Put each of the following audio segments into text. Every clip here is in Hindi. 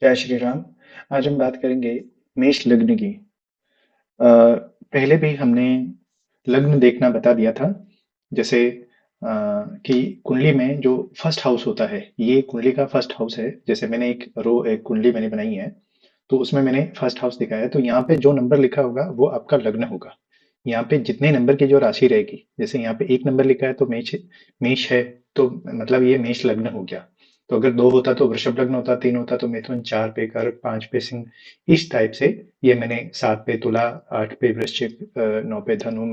जय श्री राम। आज हम बात करेंगे मेष लग्न की। पहले भी हमने लग्न देखना बता दिया था। जैसे कि कुंडली में जो फर्स्ट हाउस होता है, ये कुंडली का फर्स्ट हाउस है। जैसे मैंने एक कुंडली मैंने बनाई है, तो उसमें मैंने फर्स्ट हाउस दिखाया है। तो यहाँ पे जो नंबर लिखा होगा वो आपका लग्न होगा। यहाँ पे जितने नंबर की जो राशि रहेगी, जैसे यहाँ पे एक नंबर लिखा है तो मेष, मेष है, तो मतलब ये मेष लग्न हो गया। तो अगर दो होता तो वृषभ लग्न होता, तीन होता तो मिथुन, चार पे कर्क, पांच पे सिंह, इस टाइप से। ये मैंने सात पे तुला, आठ पे वृश्चिक, नौ पे धनु,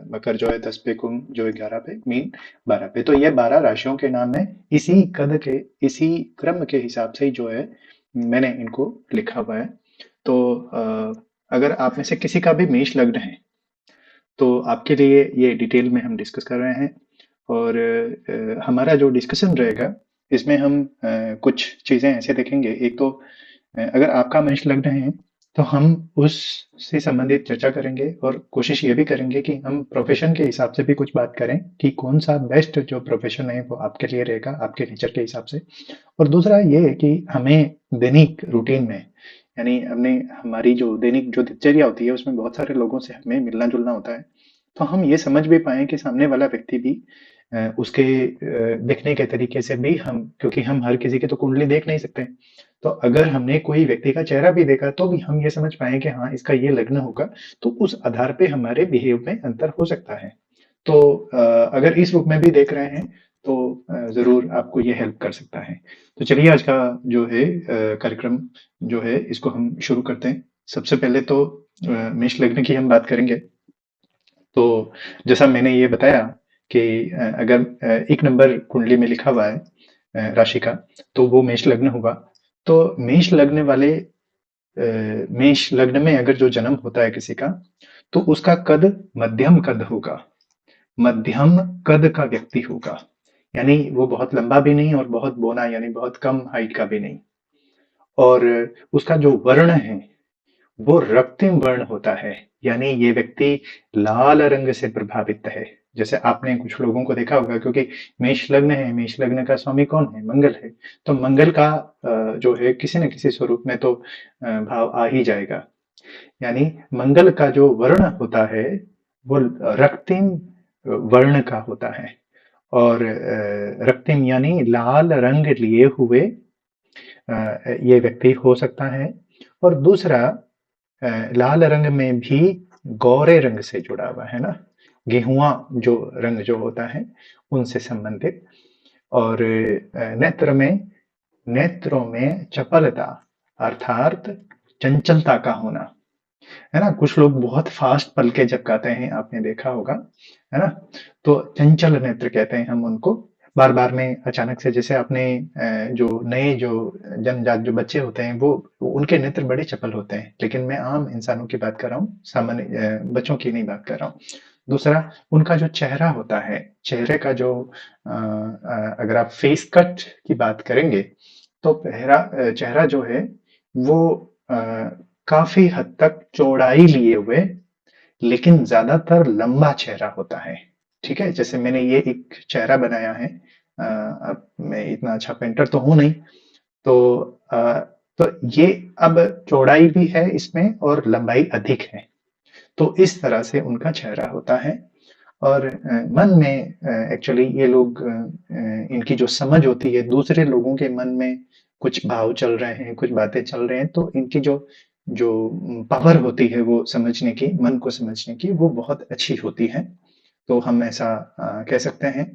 मकर जो है, दस पे कुंभ जो है, ग्यारह पे मीन, बारह पे। तो ये 12 राशियों के नाम है। इसी कद के, इसी क्रम के हिसाब से ही जो है मैंने इनको लिखा हुआ है। तो अगर आप में से किसी का भी मेष लग्न है, तो आपके लिए ये डिटेल में हम डिस्कस कर रहे हैं। और हमारा जो डिस्कशन रहेगा, इसमें हम कुछ चीजें ऐसे देखेंगे। एक तो अगर आपका मेष लग्न है, तो हम उससे संबंधित चर्चा करेंगे और कोशिश ये भी करेंगे कि हम प्रोफेशन के हिसाब से भी कुछ बात करें कि कौन सा बेस्ट जो प्रोफेशन है वो आपके लिए रहेगा, आपके नेचर के हिसाब से। और दूसरा ये है कि हमें दैनिक रूटीन में, यानी हमने हमारी जो दैनिक जो दिनचर्या होती है, उसमें बहुत सारे लोगों से हमें मिलना जुलना होता है। तो हम ये समझ भी पाए कि सामने वाला व्यक्ति भी उसके दिखने के तरीके से भी हम, क्योंकि हम हर किसी की तो कुंडली देख नहीं सकते। तो अगर हमने कोई व्यक्ति का चेहरा भी देखा, तो भी हम ये समझ पाए कि हाँ, इसका ये लग्न होगा। तो उस आधार पे हमारे बिहेव में अंतर हो सकता है। तो अगर इस रूप में भी देख रहे हैं, तो जरूर आपको ये हेल्प कर सकता है। तो चलिए, आज का जो है कार्यक्रम जो है, इसको हम शुरू करते हैं। सबसे पहले तो मेष लग्न की हम बात करेंगे। तो जैसा मैंने ये बताया कि अगर एक नंबर कुंडली में लिखा हुआ है राशि का, तो वो मेष लग्न होगा। तो मेष लग्न वाले, मेष लग्न में अगर जो जन्म होता है किसी का, तो उसका कद मध्यम कद होगा। मध्यम कद का व्यक्ति होगा, यानी वो बहुत लंबा भी नहीं और बहुत बौना, यानी बहुत कम हाइट का भी नहीं। और उसका जो वर्ण है वो रक्तिम वर्ण होता है, यानी ये व्यक्ति लाल रंग से प्रभावित है। जैसे आपने कुछ लोगों को देखा होगा, क्योंकि मेष लग्न है, मेष लग्न का स्वामी कौन है? मंगल है। तो मंगल का जो है किसी न किसी स्वरूप में तो भाव आ ही जाएगा। यानी मंगल का जो वर्ण होता है वो रक्तिम वर्ण का होता है। और रक्तिम यानी लाल रंग लिए हुए ये व्यक्ति हो सकता है। और दूसरा, लाल रंग में भी गौरे रंग से जुड़ा हुआ है ना, गेहुआ जो रंग जो होता है उनसे संबंधित। और नेत्रों में चपलता, अर्थात चंचलता का होना, है ना। कुछ लोग बहुत फास्ट पलके झपकाते हैं, आपने देखा होगा, है ना। तो चंचल नेत्र कहते हैं हम उनको। बार बार में अचानक से, जैसे आपने जो नए जो जन्मजात जो बच्चे होते हैं, वो उनके नेत्र बड़े चपल होते हैं। लेकिन मैं आम इंसानों की बात कर रहा हूँ, सामान्य बच्चों की नहीं बात कर रहा हूँ। दूसरा, उनका जो चेहरा होता है, चेहरे का जो अगर आप फेस कट की बात करेंगे, तो चेहरा जो है वो अ, काफी हद तक चौड़ाई लिए हुए, लेकिन ज्यादातर लंबा चेहरा होता है। ठीक है, जैसे मैंने ये एक चेहरा बनाया है। अब मैं इतना अच्छा पेंटर तो हूं नहीं, तो तो ये अब चौड़ाई भी है इसमें और लंबाई अधिक है। तो इस तरह से उनका चेहरा होता है। और मन में एक्चुअली ये लोग, इनकी जो समझ होती है, दूसरे लोगों के मन में कुछ भाव चल रहे हैं, कुछ बातें चल रहे हैं, तो इनकी जो जो पावर होती है वो समझने की, मन को समझने की, वो बहुत अच्छी होती है। तो हम ऐसा कह सकते हैं।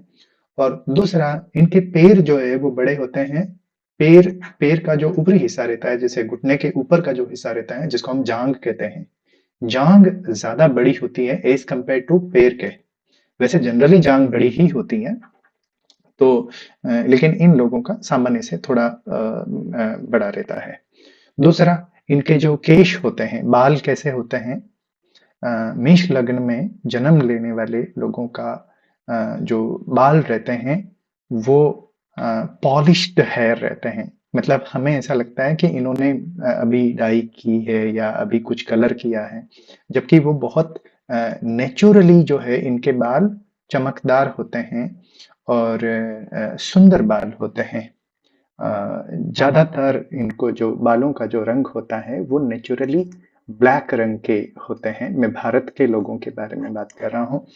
और दूसरा, इनके पैर जो है वो बड़े होते हैं। पैर पैर का जो ऊपरी हिस्सा रहता है, जैसे घुटने के ऊपर का जो हिस्सा रहता है, जिसको हम जांग कहते हैं, जांग ज्यादा बड़ी होती है एज कंपेयर टू पैर के। वैसे जनरली जांग बड़ी ही होती है। तो लेकिन इन लोगों का सामान्य से थोड़ा बड़ा रहता है। दूसरा, इनके जो केश होते हैं, बाल कैसे होते हैं? मेष लग्न में जन्म लेने वाले लोगों का जो बाल रहते हैं वो पॉलिश्ड हेयर रहते हैं। मतलब हमें ऐसा लगता है कि इन्होंने अभी डाई की है या अभी कुछ कलर किया है, जबकि वो बहुत नेचुरली जो है इनके बाल चमकदार होते हैं और सुंदर बाल होते हैं। ज़्यादातर इनको जो बालों का जो रंग होता है वो नेचुरली ब्लैक रंग के होते हैं। मैं भारत के लोगों के बारे में बात कर रहा हूँ।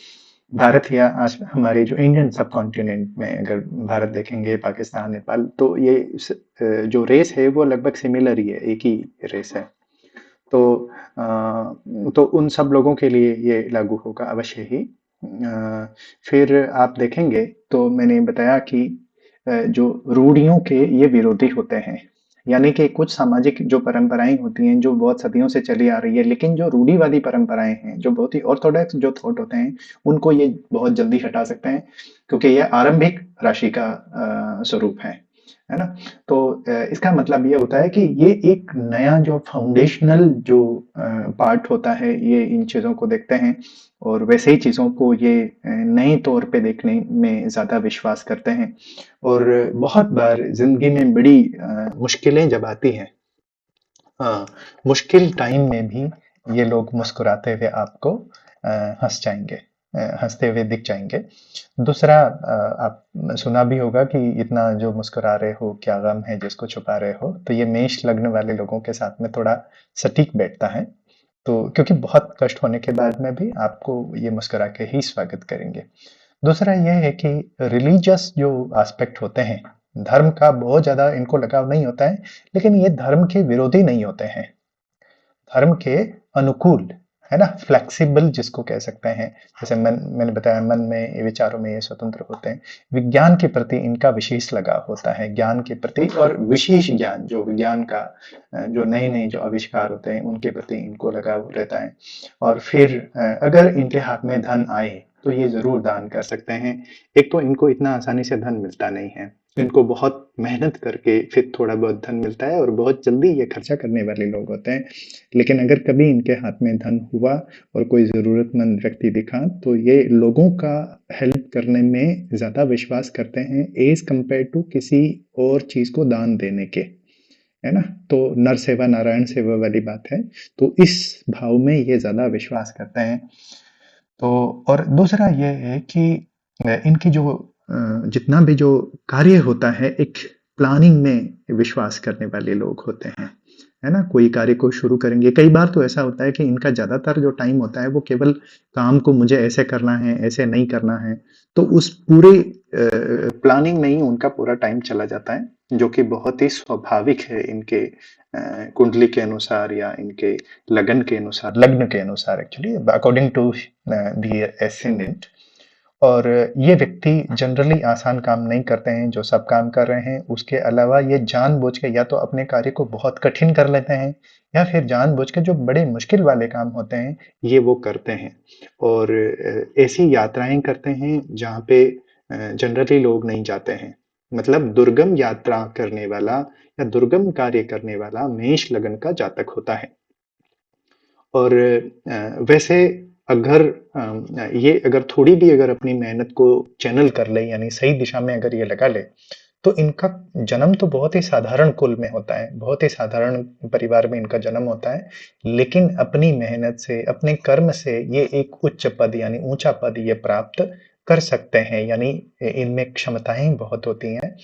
भारत या आज हमारे जो इंडियन सब कॉन्टिनेंट में अगर भारत देखेंगे, पाकिस्तान, नेपाल, तो ये जो रेस है वो लगभग सिमिलर ही है, एक ही रेस है। तो तो उन सब लोगों के लिए ये लागू होगा अवश्य ही। फिर आप देखेंगे तो मैंने बताया कि जो रूढ़ियों के ये विरोधी होते हैं, यानी कि कुछ सामाजिक जो परंपराएं होती हैं जो बहुत सदियों से चली आ रही है, लेकिन जो रूढ़िवादी परंपराएं हैं, जो बहुत ही ऑर्थोडॉक्स जो थॉट होते हैं, उनको ये बहुत जल्दी हटा सकते हैं, क्योंकि ये आरंभिक राशि का स्वरूप है ना। तो इसका मतलब ये होता है कि ये एक नया जो फाउंडेशनल जो पार्ट होता है, ये इन चीज़ों को देखते हैं और वैसे ही चीज़ों को ये नए तौर पे देखने में ज़्यादा विश्वास करते हैं। और बहुत बार जिंदगी में बड़ी मुश्किलें जब आती हैं, हाँ, मुश्किल टाइम में भी ये लोग मुस्कुराते हुए आपको हंस जाएंगे, हंसते हुए दिख जाएंगे। दूसरा, आप सुना भी होगा कि इतना जो मुस्कुरा रहे हो क्या गम है जिसको छुपा रहे हो, तो ये मेष लग्न वाले लोगों के साथ में थोड़ा सटीक बैठता है। तो क्योंकि बहुत कष्ट होने के बाद में भी आपको ये मुस्कुरा के ही स्वागत करेंगे। दूसरा यह है कि रिलीजियस जो एस्पेक्ट होते हैं, धर्म का बहुत ज्यादा इनको लगाव नहीं होता है, लेकिन ये धर्म के विरोधी नहीं होते हैं, धर्म के अनुकूल, है ना, फ्लेक्सिबल जिसको कह सकते हैं। जैसे मैंने बताया, मन में विचारों में ये स्वतंत्र होते हैं। विज्ञान के प्रति इनका विशेष लगाव होता है, ज्ञान के प्रति, और विशेष ज्ञान जो विज्ञान का जो नए नए जो आविष्कार होते हैं उनके प्रति इनको लगाव रहता है। और फिर अगर इनके हाथ में धन आए तो ये जरूर दान कर सकते हैं। एक तो इनको इतना आसानी से धन मिलता नहीं है, इनको बहुत मेहनत करके फिर थोड़ा बहुत धन मिलता है और बहुत जल्दी ये खर्चा करने वाले लोग होते हैं। लेकिन अगर कभी इनके हाथ में धन हुआ और कोई जरूरतमंद व्यक्ति दिखा, तो ये लोगों का हेल्प करने में ज्यादा विश्वास करते हैं एज कंपेयर टू किसी और चीज को दान देने के, है ना। तो नर सेवा नारायण सेवा वाली बात है। तो इस भाव में ये ज्यादा विश्वास करते हैं। तो और दूसरा ये है कि इनकी जो जितना भी जो कार्य होता है, एक प्लानिंग में विश्वास करने वाले लोग होते हैं, है ना। कोई कार्य को शुरू करेंगे, कई बार तो ऐसा होता है कि इनका ज्यादातर जो टाइम होता है वो केवल काम को मुझे ऐसे करना है, ऐसे नहीं करना है, तो उस पूरे प्लानिंग में ही उनका पूरा टाइम चला जाता है, जो कि बहुत ही स्वाभाविक है इनके कुंडली के अनुसार या इनके लगन के अनुसार, लग्न के अनुसार, actually according to the ascendant. और ये व्यक्ति जनरली आसान काम नहीं करते हैं जो सब काम कर रहे हैं। उसके अलावा ये जानबूझ के या तो अपने कार्य को बहुत कठिन कर लेते हैं, या फिर जानबूझ के जो बड़े मुश्किल वाले काम होते हैं ये वो करते हैं। और ऐसी यात्राएं करते हैं जहाँ पे जनरली लोग नहीं जाते हैं। मतलब दुर्गम यात्रा करने वाला या दुर्गम कार्य करने वाला मेष लगन का जातक होता है। और वैसे अगर ये अगर थोड़ी भी अगर अपनी मेहनत को चैनल कर ले, यानी सही दिशा में अगर ये लगा ले, तो इनका जन्म तो बहुत ही साधारण कुल में होता है, बहुत ही साधारण परिवार में इनका जन्म होता है। लेकिन अपनी मेहनत से, अपने कर्म से ये एक उच्च पद यानी ऊंचा पद ये प्राप्त कर सकते हैं, यानी इनमें क्षमताएं बहुत होती हैं।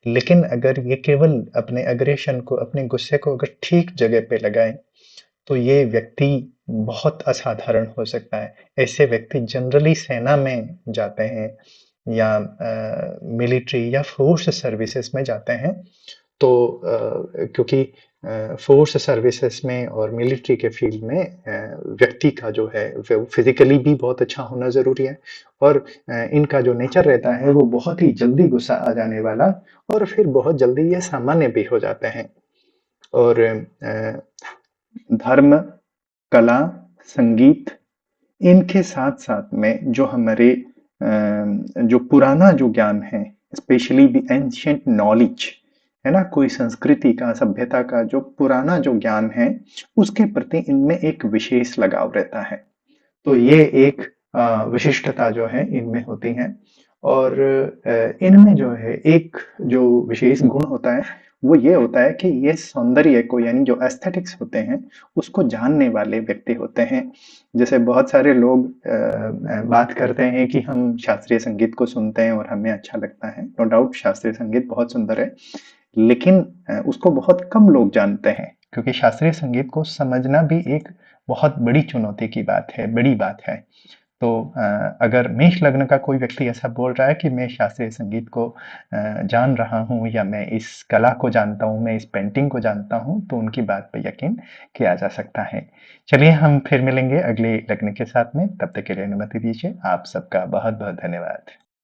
लेकिन अगर ये केवल अपने अग्रेशन को, अपने गुस्से को अगर ठीक जगह पे लगाएं, तो ये व्यक्ति बहुत असाधारण हो सकता है। ऐसे व्यक्ति जनरली सेना में जाते हैं या मिलिट्री या फोर्स सर्विसेज में जाते हैं। तो क्योंकि फोर्स सर्विसेज में और मिलिट्री के फील्ड में व्यक्ति का जो है फिजिकली भी बहुत अच्छा होना जरूरी है, और इनका जो नेचर रहता है वो बहुत ही जल्दी गुस्सा आ जाने वाला, और फिर बहुत जल्दी ये सामान्य भी हो जाते हैं। और धर्म, कला, संगीत, इनके साथ साथ में जो हमारे जो पुराना जो ज्ञान है, स्पेशली द एंशियंट नॉलेज, है ना, कोई संस्कृति का, सभ्यता का जो पुराना जो ज्ञान है, उसके प्रति इनमें एक विशेष लगाव रहता है। तो ये एक विशिष्टता जो है इनमें होती है। और इनमें जो है एक जो विशेष गुण होता है वो ये होता है कि ये सौंदर्य को, यानी जो एस्थेटिक्स होते हैं, उसको जानने वाले व्यक्ति होते हैं। जैसे बहुत सारे लोग बात करते हैं कि हम शास्त्रीय संगीत को सुनते हैं और हमें अच्छा लगता है। नो डाउट शास्त्रीय संगीत बहुत सुंदर है, लेकिन उसको बहुत कम लोग जानते हैं, क्योंकि शास्त्रीय संगीत को समझना भी एक बहुत बड़ी चुनौती की बात है, बड़ी बात है। तो अगर मेष लग्न का कोई व्यक्ति ऐसा बोल रहा है कि मैं शास्त्रीय संगीत को जान रहा हूँ, या मैं इस कला को जानता हूँ, मैं इस पेंटिंग को जानता हूँ, तो उनकी बात पे यकीन किया जा सकता है। चलिए हम फिर मिलेंगे अगले लग्न के साथ में, तब तक के लिए अनुमति दीजिए। आप सबका बहुत बहुत धन्यवाद।